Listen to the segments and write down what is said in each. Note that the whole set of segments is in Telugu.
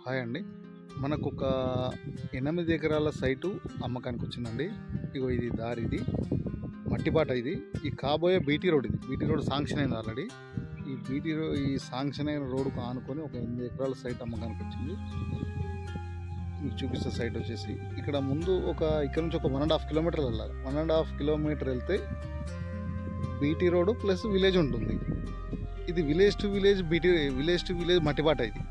హాయ్ అండి. మనకు ఒక 8 ఎకరాల సైటు అమ్మకానికి వచ్చిందండి. ఇగో ఇది దారి, ఇది మట్టిబాట, ఇది ఈ కాబోయే బీటీ రోడ్. ఇది బీటీ రోడ్ శాంక్షన్ అయింది ఆల్రెడీ. ఈ శాంక్షన్ అయిన రోడ్డుకు ఆనుకొని ఒక 8 ఎకరాల సైట్ అమ్మకానికి వచ్చింది. మీకు చూపిస్తే సైట్ వచ్చేసి ఇక్కడ ముందు ఇక్కడ నుంచి ఒక 1.5 కిలోమీటర్ వెళ్ళాలి. 1.5 కిలోమీటర్ వెళ్తే బీటీ రోడ్ ప్లస్ విలేజ్ ఉంటుంది. ఇది విలేజ్ టు విలేజ్ మట్టిబాట. ఇది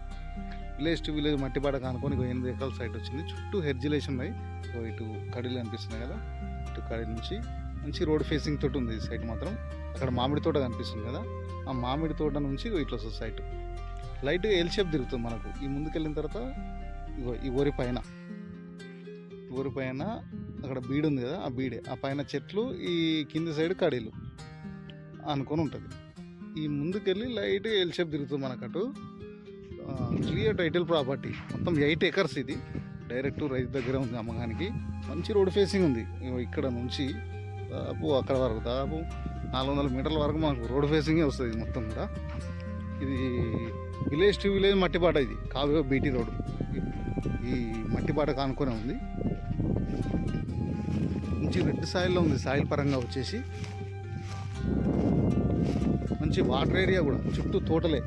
విలేజ్ టు విలేజ్ మట్టిబాట కానుకొని 8 ఎకరాల సైట్ వచ్చింది. చుట్టూ హెర్జిలేషన్ ఉన్నాయి. ఇటు కడీలు కనిపిస్తున్నాయి కదా, ఇటు కడీ నుంచి మంచి రోడ్ ఫేసింగ్ తోటి ఉంది ఈ సైట్ మాత్రం. అక్కడ మామిడి తోట కనిపిస్తుంది కదా, ఆ మామిడి తోట నుంచి ఇట్లా వస్తుంది సైట్. లైట్గా ఎల్ షేప్ తిరుగుతుంది మనకు. ఈ ముందుకెళ్ళిన తర్వాత ఈ ఊరి పైన అక్కడ బీడు ఉంది కదా, ఆ బీడే, ఆ పైన చెట్లు, ఈ కింది సైడ్ కడీలు అనుకొని ఉంటుంది. ఈ ముందుకెళ్ళి లైట్గా ఎల్ షేప్ తిరుగుతుంది మనకటు. క్లియర్ టైటిల్ ప్రాపర్టీ, మొత్తం 8 ఎకర్స్. ఇది డైరెక్ట్ రైతు దగ్గర ఉంది అమ్మకానికి. మంచి రోడ్ ఫేసింగ్ ఉంది. ఇక్కడ నుంచి దాదాపు అక్కడ వరకు దాదాపు 400 మీటర్ల వరకు మనకు రోడ్ ఫేసింగే వస్తుంది ఇది మొత్తం కూడా. ఇది విలేజ్ టు విలేజ్ మట్టిబాట. ఇది కావే బీటీ రోడ్ ఈ మట్టిబాట కానుకొనే ఉంది. మంచి రెడ్ సాయిల్లో ఉంది. సాయిల్ పరంగా వచ్చేసి మంచి వాటర్ ఏరియా కూడా, చుట్టూ తోటలే.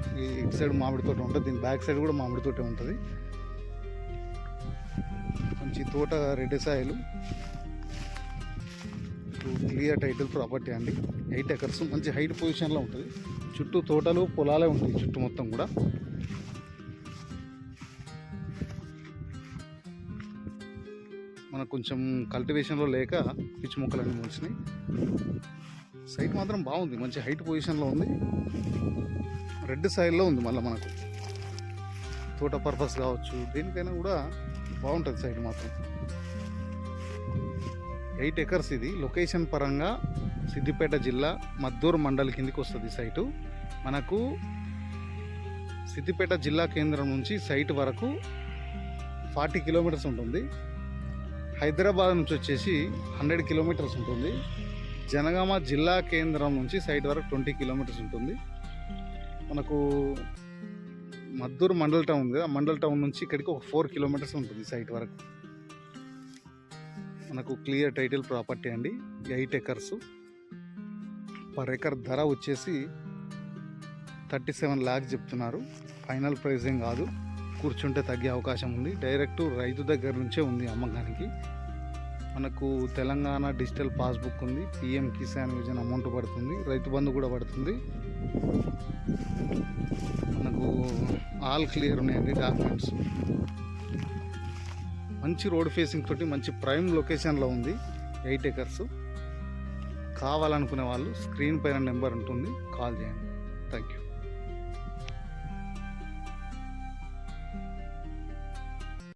ఇటు సైడ్ మామిడి తోట ఉంటుంది, దీని బ్యాక్ సైడ్ కూడా మామిడి తోట ఉంటుంది. మంచి తోట, red soil, clear title property అండి. 8 ఎకర్స్ మంచి హైట్ పొజిషన్లో ఉంటుంది. చుట్టూ తోటలు, పొలాలే ఉంటాయి చుట్టూ మొత్తం కూడా. మనకు కొంచెం కల్టివేషన్లో లేక పిచ్చి మొక్కలన్నీ మొలిచినాయి. సైట్ మాత్రం బాగుంది, మంచి హైట్ పొజిషన్లో ఉంది. రెడ్ సాయిల్లో ఉంది. మళ్ళీ మనకు తోట పర్పస్ కావచ్చు, దేనికైనా కూడా బాగుంటుంది సైట్ మాత్రం. 8 ఎకర్స్. ఇది లొకేషన్ పరంగా సిద్దిపేట జిల్లా మద్దూరు మండలి కిందికి వస్తుంది సైటు. మనకు సిద్దిపేట జిల్లా కేంద్రం నుంచి సైట్ వరకు 40 కిలోమీటర్స్ ఉంటుంది. హైదరాబాద్ నుంచి వచ్చేసి 100 కిలోమీటర్స్ ఉంటుంది. జనగామ జిల్లా కేంద్రం నుంచి సైట్ వరకు 20 కిలోమీటర్స్ ఉంటుంది. మనకు మద్దూరు మండల్ టౌన్ ఉంది, ఆ మండల్ టౌన్ నుంచి ఇక్కడికి ఒక 4 కిలోమీటర్స్ ఉంటుంది సైట్ వరకు. మనకు క్లియర్ టైటిల్ ప్రాపర్టీ అండి. 8 ఎకర్స్. పర్ ఎకర్ ధర వచ్చేసి 37 lakhs చెప్తున్నారు. ఫైనల్ ప్రైజింగ్ కాదు, కూర్చుంటే తగ్గే అవకాశం ఉంది. డైరెక్ట్ రైతు దగ్గర నుంచే ఉంది అమ్మకానికి. మనకు తెలంగాణ డిజిటల్ పాస్బుక్ ఉంది, PM కిసాన్ యోజన అమౌంట్ పడుతుంది, రైతు బంధు కూడా పడుతుంది. మనకు ఆల్ క్లియర్ ఉన్నాయండి డాక్యుమెంట్స్. మంచి రోడ్ ఫేసింగ్ తోటి మంచి ప్రైమ్ లొకేషన్లో ఉంది. 8 ఎకర్స్. కావాలనుకునే వాళ్ళు స్క్రీన్ పైన నెంబర్ ఉంటుంది, కాల్ చేయండి. Thank you.